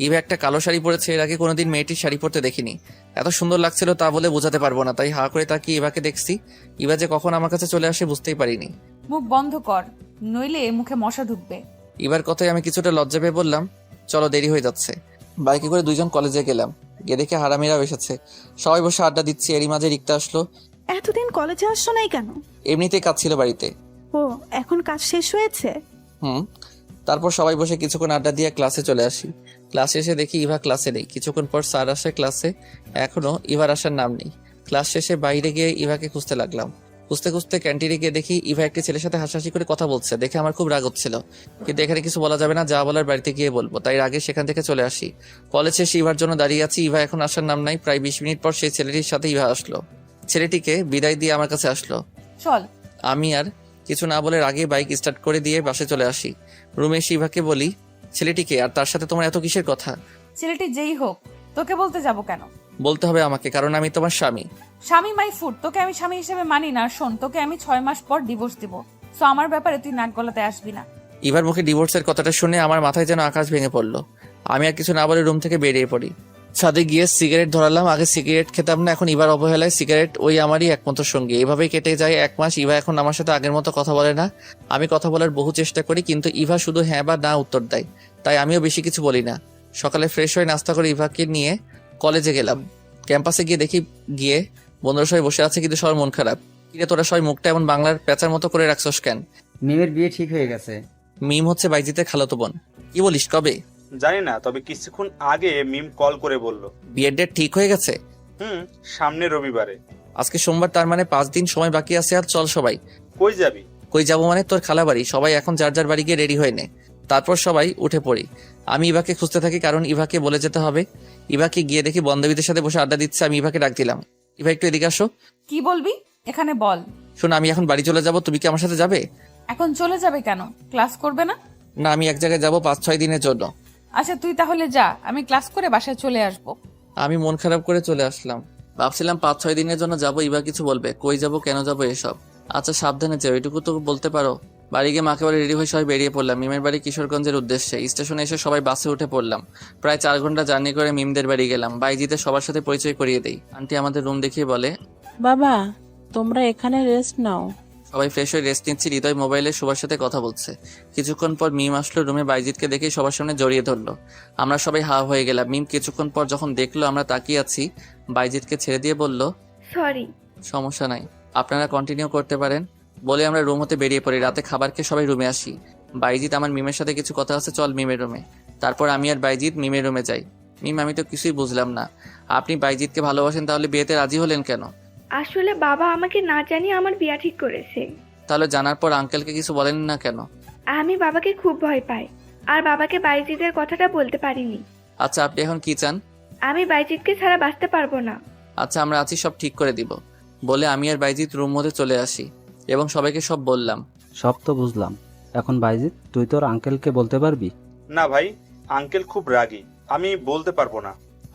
ইভা একটা কালো শাড়ি পরেছে। এর আগে কোনোদিন মেয়েটির শাড়ি পরতে দেখিনি। এত সুন্দর লাগছিল তা বলে বোঝাতে পারবো না। তাই হা করে তাকিয়ে ইভাকে দেখছি। ইভা যে কখন আমার কাছে চলে আসে বুঝতেই পারিনি।
মুখ বন্ধ কর, নইলে মুখে মশা ঢুকবে।
ইভার কথায় আমি কিছুটা লজ্জা পেয়ে বললাম, চলো দেরি হয়ে যাচ্ছে। বাইকে করে দুইজন কলেজে গেলাম। গিয়ে দেখে হারামিরাও এসেছে। সবাই বসে আড্ডা দিচ্ছি। এরই মাঝে রিক্তা আসলো।
এতদিন কলেজে আসছো নাই কেন?
এমনিতেই কাজ ছিল বাড়িতে।
ও, এখন কাজ শেষ হয়েছে?
তারপর সবাই বসে কিছুক্ষণ আড্ডা দিয়ে ক্লাসে চলে আসি। ক্লাসে এসে দেখি ইভা ক্লাসে নেই। কিছুক্ষণ পর স্যার আসে ক্লাসে। এখনো ইভার আসার নাম নেই। ক্লাস শেষে বাইরে গিয়ে ইভাকে খুঁজতে লাগলাম। খুঁজতে খুঁজতে ক্যান্টিনে গিয়ে দেখি ইভা একটি ছেলের সাথে হাসাহাসি করে কথা বলছে। দেখে আমার খুব রাগ হচ্ছিল, কিন্তু এখানে কিছু বলা যাবে না, যা বলার বাড়িতে গিয়ে বলবো, তাই আগে সেখান থেকে চলে আসি। কলেজ শেষে ইভার জন্য দাঁড়িয়ে আছি, ইভা এখন আসার নাম নাই। প্রায় 20 মিনিট পর সেই ছেলেটির সাথে ইভা আসলো। ছেলেটিকে বিদায় দিয়ে আমার কাছে আসলো।
চল।
আমি আর কিছু না বলে আগে বাইক স্টার্ট করে দিয়ে বাসে চলে আসি। রুমে এসে ইভাকে বলি, ছেলেটিকে আর তার সাথে তোমার এত কিসের কথা?
ছেলেটি যেই হোক, তোকে বলতে যাব কেন?
বলতে হবে আমাকে, কারণ আমি তোমার স্বামী।
স্বামী মাই ফুড, তোকে আমি স্বামী হিসেবে মানি না। শোন, তোকে আমি 6 মাস পর ডিভোর্স দিব, সো আমার ব্যাপারে তুই নাক গলাতে আসবি না।
ইভার মুখে ডিভোর্সের কথাটা শুনে আমার মাথায় যেন আকাশ ভেঙে পড়লো। আমি আর কিছু না বলে রুম থেকে বেরিয়ে পড়ি। ছাদে গিয়ে সিগারেট ধরালাম। আগে সিগারেট খেতাম না, এখন ইভার অবহেলায় সিগারেট ওই আমারই একমাত্র সঙ্গী। এভাবেই কেটে যায় 1 মাস। ইভা এখন আমার সাথে আগের মতো কথা বলে না। আমি কথা বলার বহু চেষ্টা করি, কিন্তু ইভা শুধু হ্যাঁ বা না উত্তর দেয়, তাই আমিও বেশি কিছু বলি না। সকালে ফ্রেশ হয়ে নাস্তা করে ইভাকে নিয়ে কলেজে গেলাম। ক্যাম্পাসে গিয়ে দেখি বন্ধুরা সবাই বসে আছে, কিন্তু সবার মন খারাপ। কিরে তোরা সবাই মুখটা এমন বাংলার পেঁচার মতো করে রাখছস কেন?
মিমের বিয়ে ঠিক হয়ে গেছে।
মিম হচ্ছে বাইজিতের খালাতো বোন। কি বলিস, কবে?
জানি না, তবে কিছুক্ষণ আগে মিম কল করে বলল।
বিয়ের ডেট ঠিক হয়ে গেছে?
সামনে রবিবারে।
আজকে সোমবার, তার মানে 5 দিন সময় বাকি আছে। আর চল সবাই।
কই যাবি?
কই যাবো মানে তোর খালা বাড়ি। সবাই এখন যার যার বাড়ি গিয়ে রেডি হয়ে নে, তারপর সবাই উঠে পড়ি। আমি ইভাকে খুঁজতে থাকি, কারণ ইভাকে বলে যেতে হবে। ইভাকে গিয়ে দেখি বান্ধবীদের সাথে বসে আড্ডা দিচ্ছে। আমি ইভাকে ডাক দিলাম, ইভা একটু এদিকে আসো।
কি বলবি? এখানে বল।
শোন, আমি এখন বাড়ি চলে যাব, তুমি কি আমার সাথে যাবে?
এখন চলে যাবে কেন? ক্লাস করবে না?
না, আমি এক জায়গায় যাবো 5-6 দিনের জন্য।
আচ্ছা তুই তাহলে যা, আমি ক্লাস করে বাসায় চলে আসবো।
আমি মন খারাপ করে চলে আসলাম। ভাবছিলাম 5-6 দিনের জন্য যাবো, ইভা কিছু বলবে, কই যাব, কেন যাব, এসব। আচ্ছা সাবধানে যাও, এটুকু তো বলতে পারো। বাড়ি গিয়ে মাকে বাড়ি রেডি হয়ে সবাই বেরিয়ে পড়লাম মিমের বাড়ি কিশোরগঞ্জের উদ্দেশ্যে। স্টেশনে এসে সবাই বাসে উঠে পড়লাম। প্রায় 4 ঘন্টা জার্নি করে মিমদের বাড়ি গেলাম। বাইজিতে সবার সাথে পরিচয় করিয়ে দেই। আন্টি আমাদের রুম দেখিয়ে বলে,
বাবা তোমরা এখানে রেস্ট নাও।
সবাই ফ্রেশ হয়ে রেস্ট নিচ্ছি। হৃদয় মোবাইলে সবার সাথে কথা বলছে। কিছুক্ষণ পর মিম আসলো রুমে। বাইজিৎকে দেখেই সবার সামনে জড়িয়ে ধরলো। আমরা সবাই হা হয়ে গেলাম। মিম কিছুক্ষণ পর যখন দেখলো আমরা তাকিয়ে আছি, বাইজিৎকে ছেড়ে দিয়ে বলল,
সরি।
সমস্যা নাই, আপনারা কন্টিনিউ করতে পারেন। বলে আমরা রুম হতে বেরিয়ে পড়ি। রাতে খাবার খেয়ে সবাই রুমে আসি। বাইজিৎ, আমার মিমের সাথে কিছু কথা আছে, চল মিমের রুমে। তারপর আমি আর বাইজিৎ মিমের রুমে যাই। মিম, আমি তো কিছুই বুঝলাম না, আপনি বাইজিৎকে ভালোবাসেন, তাহলে বিয়েতে রাজি হলেন কেন?
আসলে বাবা আমাকে না জানিয়ে আমার বিয়ে ঠিক করেছে।
তাহলে জানার পর আঙ্কেলকে কিছু বলেন না কেন?
আমি বাবাকে খুব ভয় পাই, আর বাবাকে বাইজিতের কথাটা বলতে পারিনি।
আচ্ছা আপনি এখন কি চান?
আমি বাইজিতকে ছাড়া বাঁচতে পারবো না।
আচ্ছা আমরা আছি, সব ঠিক করে দিব। বলে আমি আর বাইজিৎ রুম মধ্যে চলে আসি এবং সবাইকে সব বললাম।
সব তো বুঝলাম, এখন বাইজিৎ তুই তোর আঙ্কেলকে বলতে পারবি?
না ভাই, আঙ্কেল খুব রাগী, আমি বলতে পারবো না।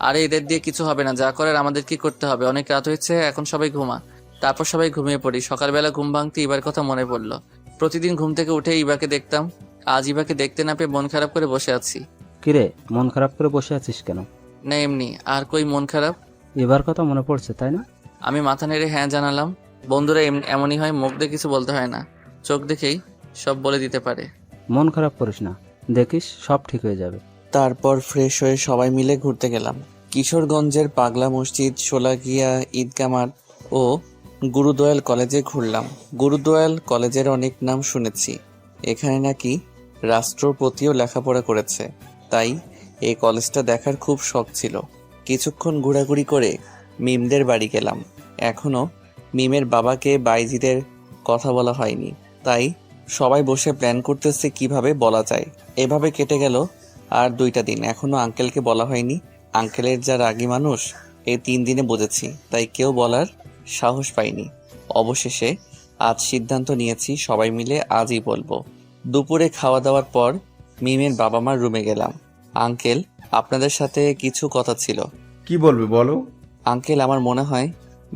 আরে এদের দিয়ে কিছু হবে না, যা করার আমাদের কি করতে হবে। অনেক রাত হয়েছে, এখন সবাই ঘুমা। তারপর সবাই ঘুমিয়ে পড়ি। সকালবেলা ঘুম ভাঙতে ইবার কথা মনে পড়লো। প্রতিদিন ঘুম থেকে উঠে ইবাকে দেখতাম। আজ ইবাকে দেখতে না পেয়ে মন খারাপ করে বসে আছি।
কিরে মন খারাপ করে বসে আছিস কেন?
না এমনি, আর কই মন খারাপ।
এবার কথা মনে পড়ছে তাই না?
আমি মাথা নেড়ে হ্যাঁ জানালাম। বন্ধুরা এমনই হয়, মুখ দিয়ে কিছু বলতে হয় না, চোখ দেখেই সব বলে দিতে পারে।
মন খারাপ করিস না, দেখিস সব ঠিক হয়ে যাবে।
তারপর ফ্রেশ হয়ে সবাই মিলে ঘুরতে গেলাম। কিশোরগঞ্জের পাগলা মসজিদ, শোলাকিয়া ঈদগাহ মাঠ ও গুরুদয়াল কলেজে ঘুরলাম। গুরুদয়াল কলেজের অনেক নাম শুনেছি, এখানে নাকি রাষ্ট্রপতিও লেখাপড়া করেছে, তাই এই কলেজটা দেখার খুব শখ ছিল। কিছুক্ষণ ঘোরাঘুরি করে মিমদের বাড়ি গেলাম। এখনো মিমের বাবাকে বাইজিদের কথা বলা হয়নি, তাই সবাই বসে প্ল্যান করতেছে কিভাবে বলা যায়। এভাবে কেটে গেল আর 2টা দিন, এখনো আঙ্কেলকে বলা হয়নি। আঙ্কেলের যা রাগী মানুষ, এই 3 দিনে বুঝেছি, তাই কেউ বলার সাহস পাইনি। অবশেষে আজ সিদ্ধান্ত নিয়েছি সবাই মিলে আজই বলবো। দুপুরে খাওয়া দাওয়ার পর মিমের বাবা মার রুমে গেলাম। আঙ্কেল, আপনাদের সাথে কিছু কথা ছিল।
কি বলবে বলো।
আঙ্কেল, আমার মনে হয়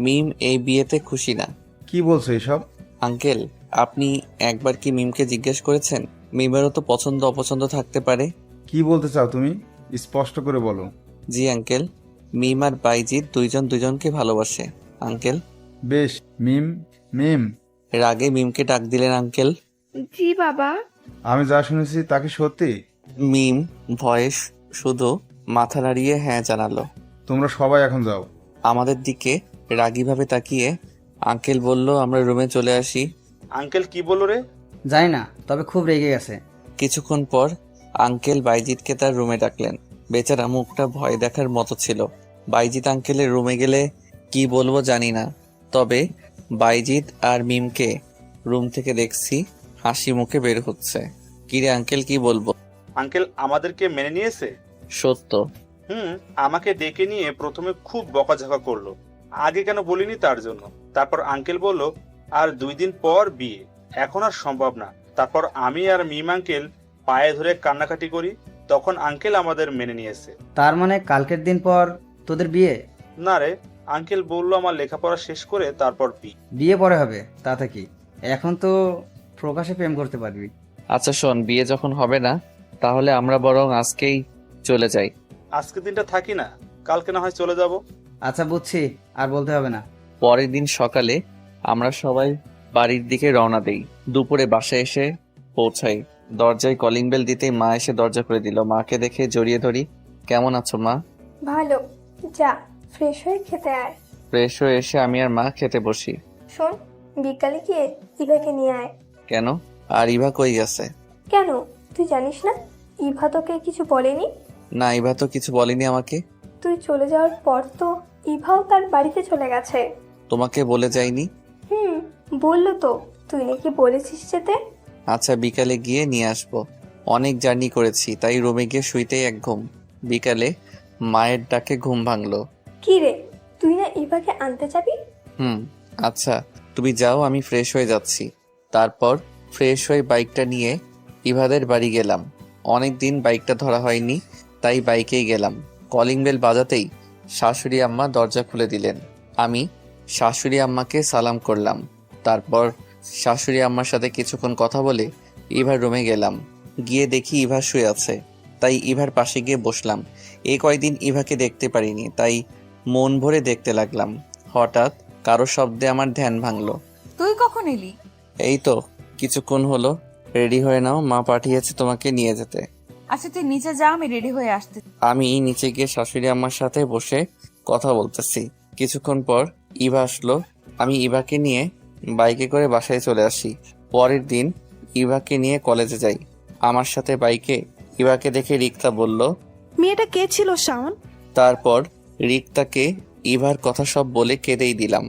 মিম এই বিয়েতে খুশি না।
কি বলছো এসব?
আঙ্কেল, আপনি একবার কি মিমকে জিজ্ঞেস করেছেন? মিমেরও তো পছন্দ অপছন্দ থাকতে পারে।
কি বলতে চাও তুমি, স্পষ্ট করে বলো।
জি আঙ্কেল, মিম আর বাইজিৎ দুজনকে ভালোবাসে আঙ্কেল।
বেশ। মিম মিম
রাগে মিমকে ডাক দিলেন আঙ্কেল।
জি বাবা।
আমি যা শুনেছি তা কি সত্যি?
মিম ভয়েস শুধু মাথা নাড়িয়ে হ্যাঁ জানালো।
তোমরা সবাই এখন যাও।
আমাদের দিকে রাগীভাবে তাকিয়ে আঙ্কেল বলল, আমরা রুমে চলে আসি।
আঙ্কেল কি বললো রে?
জানি না, তবে খুব রেগে গেছে।
কিছুক্ষণ পর আঙ্কেল বাইজিৎকে তার রুমে ডাকলেন। বেচারা মুখটা ভয় দেখার মতো ছিল। বাইজিৎ আঙ্কেলের রুমে গেলে কি বলবো জানি না, তবে বাইজিৎ আর মিমকে রুম থেকে দেখছি হাসি মুখে বের হচ্ছে। কিরে আঙ্কেল, কি বলবো?
আঙ্কেল আমাদেরকে মেনে নিয়েছে।
সত্য।
আমাকে ডেকে নিয়ে প্রথমে খুব বকাঝকা করলো, আগে কেন বলিনি তার জন্য। তারপর আঙ্কেল বলল আর 2 দিন পর বিয়ে, এখন আর সম্ভব না। তারপর আমি আর মিম আঙ্কেল পায়ে ধরে কান্নাকাটি করি, তখন আঙ্কেল আমাদের মেনে নিয়েছে।
তার মানে কালকের দিন পর তোদের বিয়ে?
না রে, আঙ্কেল বললো আমার লেখাপড়া শেষ করে তারপর
বিয়ে পরে হবে, তাতে কি? এখন তো প্রকাশে প্রেম করতে পারবি।
আচ্ছা শোন, বিয়ে যখন হবে না তাহলে আমরা বরং আজকেই চলে যাই।
আজকে দিনটা থাকি না, কালকে না হয় চলে যাব।
আচ্ছা বুঝছি, আর বলতে হবে না।
পরের দিন সকালে আমরা সবাই বাড়ির দিকে রওনা দেই। দুপুরে বাসায় এসে পৌঁছাই। দরজায় কলিং বেল দিতেই মা এসে দরজা খুলে দিল। মাকে দেখে জড়িয়ে ধরি। কেমন আছো মা?
ভালো, যা ফ্রেশ হয়ে খেতে আয়।
ফ্রেশ হয়ে এসে আমি আর মা খেতে বসি।
শোন, বিকালে গিয়ে ইভাকে নিয়ে আয়।
কেন? আর ইভা কই গেছে?
কেন, তুই জানিস না ইভা তোকে কিছু বলেনি?
না, ইভা তো কিছু বলেনি আমাকে।
তুই চলে যাওয়ার পর তো ইভাও তার বাড়িতে চলে গেছে।
তোমাকে বলে যায়নি?
বললো তো, তুই নাকি বলেছিস যেতে।
আচ্ছা, বিকালে গিয়ে নিয়ে আসবো। অনেক জার্নি করেছি, তাই রুমে গিয়ে শুইতেই এক ঘুম। বিকালে মায়ের ডাকে ঘুম ভাঙলো।
কি রে, তুই না ইভাকে আনতে যাবি?
আচ্ছা তুমি যাও, আমি ফ্রেশ হয়ে যাচ্ছি। তারপর ফ্রেশ হয়ে বাইকটা নিয়ে ইভাদের বাড়ি গেলাম। অনেক দিন বাইকটা ধরা হয়নি, তাই বাইকেই গেলাম। কলিং বেল বাজাতেই শাশুড়ি আম্মা দরজা খুলে দিলেন। আমি শাশুড়ি আম্মাকে সালাম করলাম। তারপর শাশুড়ি আম্মার সাথে কিছুক্ষণ কথা বলে ইভার রুমে গেলাম। গিয়ে দেখি ইভা শুয়ে আছে, তাই ইভার পাশে গিয়ে বসলাম। এই কয়দিন ইভাকে দেখতে পারিনি, তাই মন ভরে দেখতে লাগলাম। হঠাৎ কারো শব্দে আমার ধ্যান ভাঙলো।
তুই কখন এলি?
এই তো কিছুক্ষণ হলো। রেডি হয়ে নাও, মা পাঠিয়েছে তোমাকে নিয়ে যেতে।
আচ্ছা তুই নিচে যা, আমি রেডি হয়ে আসতে।
আমি নিচে গিয়ে শাশুড়ি আম্মার সাথে বসে কথা বলতেছি। কিছুক্ষণ পর ইভা আসলো। আমি ইভাকে নিয়ে বাইকে করে বাসায় চলে আসি। পরের দিন ইভাকে নিয়ে কলেজে যাই। আমার সাথে বাইকে ইভাকে দেখে রিক্তা বলল,
মেয়েটা কে ছিল শাওন?
তারপর রিক্তাকে ইভার কথা সব বলে কেঁদেই দিলাম।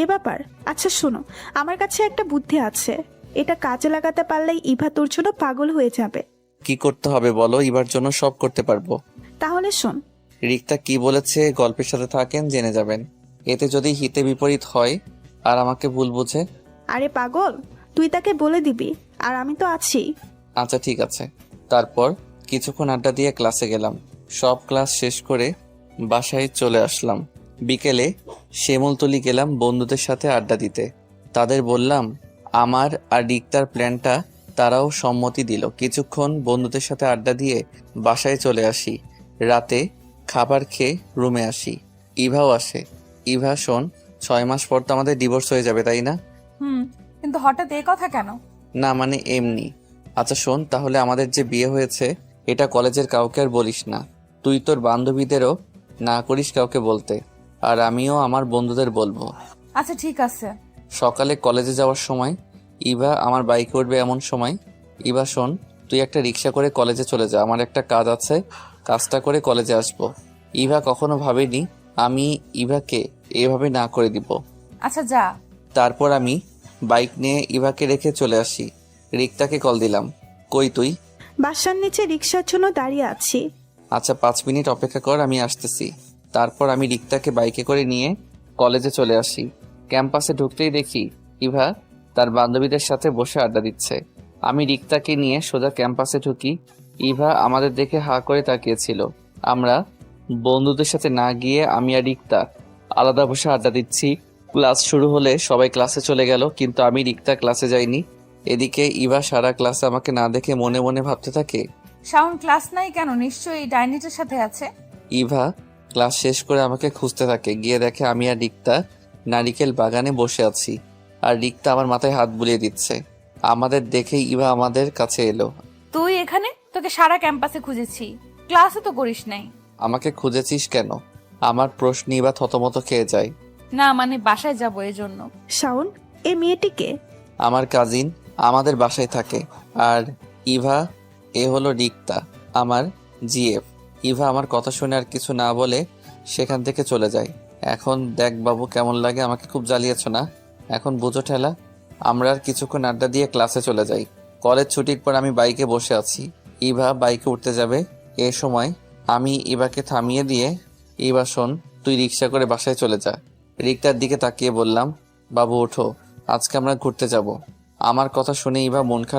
এ ব্যাপার? আচ্ছা শোনো, আমার কাছে একটা বুদ্ধি আছে, এটা কাজে লাগাতে পারলেই ইভা তোর জন্য পাগল হয়ে যাবে।
কি করতে হবে বলো, ইভার জন্য সব করতে পারবো।
তাহলে শোন।
রিক্তা কি বলেছে গল্পের সাথে থাকেন, জেনে যাবেন। এতে যদি হিতে বিপরীত হয় আর আমাকে ভুল বুঝে?
আরে পাগল, তুই তাকে বলে দিবি, আর আমি তো আছি।
আচ্ছা ঠিক আছে। তারপর কিছুক্ষণ আড্ডা দিয়ে ক্লাসে গেলাম। সব ক্লাস শেষ করে বাসায় চলে আসলাম। বিকেলে শ্যামলতলি গেলাম বন্ধুদের সাথে আড্ডা দিতে। তাদের বললাম আমার আর রিক্তার প্ল্যানটা, তারাও সম্মতি দিল। কিছুক্ষণ বন্ধুদের সাথে আড্ডা দিয়ে বাসায় চলে আসি। রাতে খাবার খেয়ে রুমে আসি। ইভাও আসে। ইভা শোন, 6 মাস পর তো আমাদের ডিভোর্স হয়ে যাবে, তাই না?
কিন্তু হঠাৎ এই কথা কেন?
না মানে এমনি। আচ্ছা শোন, তাহলে আমাদের যে বিয়ে হয়েছে এটা কলেজের কাউকে আর বলিস না। তুই তোর বান্ধবীদেরও না করিস কাউকে বলতে, আর আমিও আমার বন্ধুদের বলবো।
আচ্ছা ঠিক আছে।
সকালে কলেজে যাওয়ার সময় ইভা আমার বাইকে উঠবে এমন সময়, ইভা শোন, তুই একটা রিক্সা করে কলেজে চলে যা, আমার একটা কাজ আছে, কাজটা করে কলেজে আসবো। ইভা কখনো ভাবেনি আমি ইভাকে এভাবে না করে দিব।
আচ্ছা যা।
তারপর আমি বাইক নিয়ে ইভাকে রেখে চলে আসি। রিক্তাকে কল দিলাম। কই তুই?
বাসার নিচে রিক্সার জন্য দাঁড়িয়ে আছি।
আচ্ছা 5 মিনিট অপেক্ষা কর, আমি আসতেছি। তারপর আমি রিক্তাকে বাইকে করে নিয়ে কলেজে চলে আসি। ক্যাম্পাসে ঢুকতেই দেখি ইভা তার বান্ধবীদের সাথে বসে আড্ডা দিচ্ছে। আমি রিক্তাকে নিয়ে সোজা ক্যাম্পাসে ঢুকি। ইভা আমাদের দেখে হা করে তাকিয়েছিল। আমরা বন্ধুদের সাথে না গিয়ে আমি আর রিক্তা আলাদা বসে আড্ডা দিচ্ছি। ক্লাস শুরু হলে সবাই ক্লাসে চলে গেল, কিন্তু আমি রিক্তা ক্লাসে যাইনি। এদিকে ইভা সারা ক্লাসে আমাকে না দেখে মনে মনে ভাবতে থাকে,
শাওন ক্লাস নাই কেন? নিশ্চয়ই ডাইনিটার সাথে আছে।
ইভা ক্লাস শেষ করে আমাকে খুঁজতে থাকে। গিয়ে দেখে আমি আর রিক্তা নারিকেল বাগানে বসে আছি, আর রিক্তা আমার মাথায় হাত বুলিয়ে দিচ্ছে। আমাদের দেখেই ইভা আমাদের কাছে এলো।
তুই এখানে? তোকে সারা ক্যাম্পাসে খুঁজেছি, ক্লাসও তো করিস নাই।
আমাকে খুঁজেছিস কেন? আমার প্রশ্ন ইভা থতমত খেয়ে যায়।
না মানে বাসায় যাবো এজন্য।
শাওন, এই মেয়েটিকে?
আমার কাজিন, আমাদের বাসায় থাকে। আর ইভা, এ হলো রিক্তা, আমার জিএফ। ইভা আমার কথা শুনে আর কিছু না বলে সেখান থেকে চলে যায়। এখন দেখ বাবু কেমন লাগে, আমাকে খুব জ্বালিয়েছ না? এখন বুঝো ঠেলা। আমরা আর কিছুক্ষণ আড্ডা দিয়ে ক্লাসে চলে যাই। কলেজ ছুটির পর আমি বাইকে বসে আছি, ইভা বাইকে উঠতে যাবে। এ সময় আমি ইভাকে থামিয়ে দিয়ে, ইভা শোন, তুই রিক্সা করে বাসায় চলে যা। রিক্তার দিকে তাকিয়ে বললাম, বাবু ওঠো, আজকে আমরা ঘুরতে যাব। আমার কথা শুনে ইভা মন খারাপ